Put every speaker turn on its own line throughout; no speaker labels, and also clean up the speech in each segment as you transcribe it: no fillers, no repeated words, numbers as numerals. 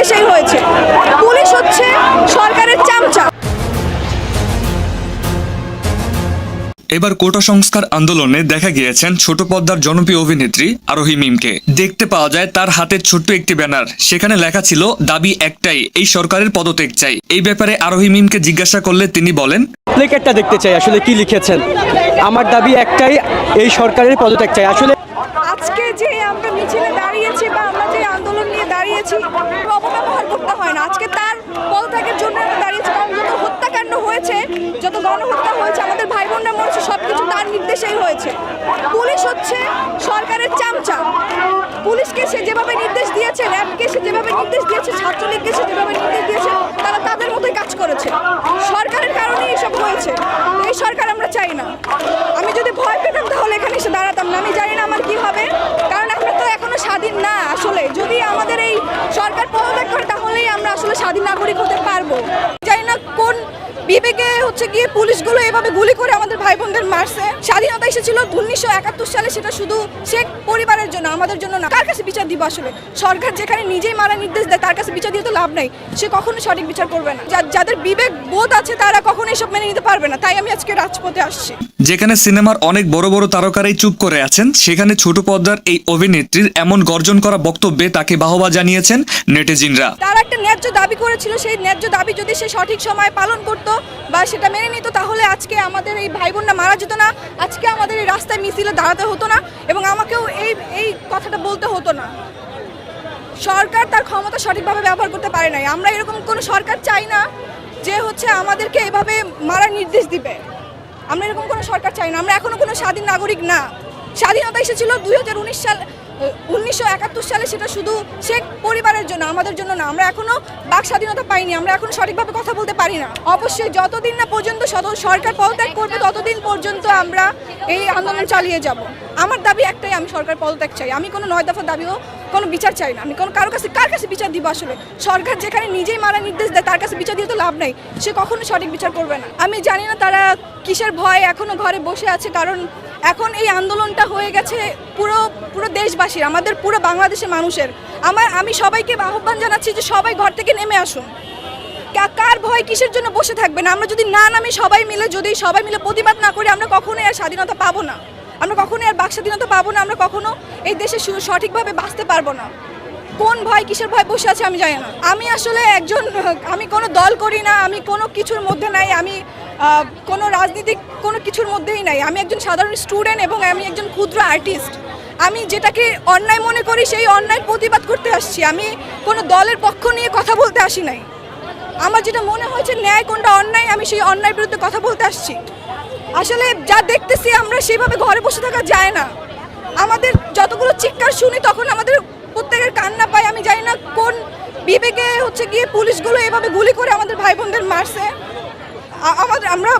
নির্দেশেই হয়েছে। পুলিশ হচ্ছে সরকারের চামচা।
এবার কোটা সংস্কার আন্দোলনে দেখা গিয়েছেন ছোট পর্দার জনপ্রিয় অভিনেত্রী আরোহী মিমকে। দেখতে পাওয়া যায় তার হাতে ছোট্ট একটি ব্যানার, সেখানে লেখা ছিল দাবি একটাই, এই সরকারের পদত্যাগ চাই। এই ব্যাপারে আরোহী মিমকে জিজ্ঞাসা করলে তিনি বলেন,
প্লেকার্ডটা দেখতে চাই, আসলে কি লিখেছেন। আমার দাবি একটাই, এই সরকারের পদত্যাগ চাই। আসলে
আজকে যে আমরা মিছিলে দাঁড়িয়েছি বা আমরা যে আন্দোলন নিয়ে দাঁড়িয়েছি, অপব্যবহার করতে হয় না। আজকে তার পদত্যাগের জন্য আমরা দাঁড়িয়েছি, কারণ যত হত্যাকাণ্ড হয়েছে, যত গণহত্যা হয়েছে, আমাদের ভাই বোনরা মরেছে, সবকিছু তার নির্দেশেই হয়েছে। পুলিশ হচ্ছে সরকারের চামচা। পুলিশকে সে যেভাবে নির্দেশ দিয়েছে, র্যাবকে সে যেভাবে নির্দেশ দিয়েছে, ছাত্রলীগকে সে যেভাবে নির্দেশ দিয়েছে, তারা তাদের মতোই কাজ করেছে। সরকারের কারণেই এসব হয়েছে। এই সরকার আমরা চাই না। আমি যদি ভয় পেতাম তাহলে এখানে এসে দাঁড়াতাম না। আমি জানি না আমার কি হবে, কারণ আমরা তো এখনো স্বাধীন না। আসলে যদি আমাদের এই সরকার পদত্যাগ করে তাহলেই আমরা আসলে স্বাধীন নাগরিক হতে পারবো। জানি না কোন বিবেকে হচ্ছে গিয়ে পুলিশগুলো এভাবে গুলি করে আমাদের ভাই বোনদের মারছে। স্বাধীনতা এসেছিল 1971 সালে, সেটা শুধু শেখ পরিবারের জন্য, আমাদের জন্য না। কার কাছে বিচার দিব আসলে? সরকার যেখানে নিজেই মারার নির্দেশ দেয়, তার কাছে বিচার দিয়ে তো লাভ নাই। সে কখনো সঠিক বিচার করবে না। যাদের বিবেক বোধ আছে তারা কখনো এসব মেনে নিতে পারবে না। তাই আমি আজকে রাজপথে আসছি।
যেখানে সিনেমার অনেক বড় বড় তারকারাই চুপ করে আছেন, সেখানে ছোট পর্দার এই অভিনেত্রীর এমন গর্জন করা বক্তব্যে তাকে বাহবা জানিয়েছেন নেটিজেনরা।
তারা একটা ন্যায্য দাবি করেছিল, সেই ন্যায্য দাবি যদি সে সঠিক সময় পালন করতো বা সেটা মেনে নিত, তাহলে আজকে আমাদের এই ভাই বোনরা মারা যেত না, আজকে আমাদের এই রাস্তায় মিছিলে দাঁড়াতে হতো না, এবং আমাকেও এই কথাটা বলতে হতো না। সরকার তার ক্ষমতা সঠিকভাবে ব্যবহার করতে পারে নাই। আমরা এরকম কোনো সরকার চাই না যে হচ্ছে আমাদেরকে এভাবে মারার নির্দেশ দিবে। আমরা এরকম কোনো সরকার চাই না। আমরা এখনো কোনো স্বাধীন নাগরিক না। স্বাধীনতা এসেছিল 1971 সালে, সেটা শুধু শেখ পরিবারের জন্য, আমাদের জন্য না। আমরা এখনো বাক স্বাধীনতা পাইনি। আমরা এখন সঠিকভাবে কথা বলতে পারি না। অবশ্যই যতদিন না পর্যন্ত সরকার পদত্যাগ করবে, ততদিন পর্যন্ত আমরা এই আন্দোলন চালিয়ে যাব। আমার দাবি একটাই, আমি সরকার পদত্যাগ চাই। আমি কোনো 9 দফা দাবিও কোনো বিচার চাই না। আমি কার কাছে বিচার দিব আসলে? সরকার যেখানে নিজেই মারার নির্দেশ দেয়, তার কাছে বিচার দিয়ে তো লাভ নাই। সে কখনো সঠিক বিচার করবে না। আমি জানি না তারা কিসের ভয় এখনো ঘরে বসে আছে, কারণ এখন এই আন্দোলনটা হয়ে গেছে পুরো দেশবাসীর, আমাদের পুরো বাংলাদেশের মানুষের। আমি সবাইকে আহ্বান জানাচ্ছি যে সবাই ঘর থেকে নেমে আসুন। কার ভয় কিসের জন্য বসে থাকবে না? আমরা যদি না নামি, সবাই মিলে প্রতিবাদ না করি, আমরা কখনোই আর স্বাধীনতা পাবো না। আমরা কখনোই আর বাক স্বাধীনতা পাবো না। আমরা কখনো এই দেশে সঠিকভাবে বাঁচতে পারবো না। কোন ভয় কিসের ভয় বসে আছে আমি জানি না। আমি আসলে আমি কোনো দল করি না, আমি কোনো কিছুর মধ্যে নাই, আমি কোনো রাজনীতিক কোনো কিছুর মধ্যেই নাই। আমি একজন সাধারণ স্টুডেন্ট এবং আমি একজন ক্ষুদ্র আর্টিস্ট। আমি যেটাকে অন্যায় মনে করি সেই অন্যায়ের প্রতিবাদ করতে আসছি। আমি কোনো দলের পক্ষ নিয়ে কথা বলতে আসি নাই। আমার যেটা মনে হয়েছে ন্যায় কোনটা অন্যায়, আমি সেই অন্যায়ের বিরুদ্ধে কথা বলতে আসছি। আসলে যা দেখতেছি আমরা, সেভাবে ঘরে বসে থাকা যায় না। আমাদের যতগুলো চিৎকার শুনি তখন আমাদের প্রত্যেকের কান্না পায়। আমি জানি না কোন বিবেকে হচ্ছে গিয়ে পুলিশগুলো এভাবে গুলি করে আমাদের ভাই বোনদের মারছে। আমরা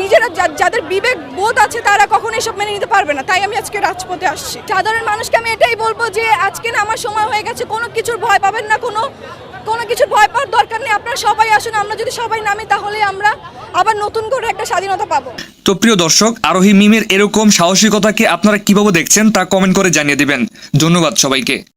নিজেরা যাদের বিবেক বোধ আছে, তারা কখনো এসব মেনে নিতে পারবে না। তাই আমি আজকে রাজপথে আসছি। সাধারণ মানুষকে আমি এটাই বলবো যে আজকে না আমার সময় হয়ে গেছে। কোনো কিছুর ভয় পাবেন না, কোনো কিছুর ভয় পাওয়ার দরকার নেই। আপনারা সবাই আসুন। আমরা যদি সবাই নামি, তাহলে আমরা আবার নতুন করে একটা স্বাধীনতা পাবো।
তো প্রিয় দর্শক, আরোহী মিমের এরকম সাহসিকতাকে আপনারা কিভাবে দেখছেন তা কমেন্ট করে জানিয়ে দিবেন। ধন্যবাদ সবাইকে।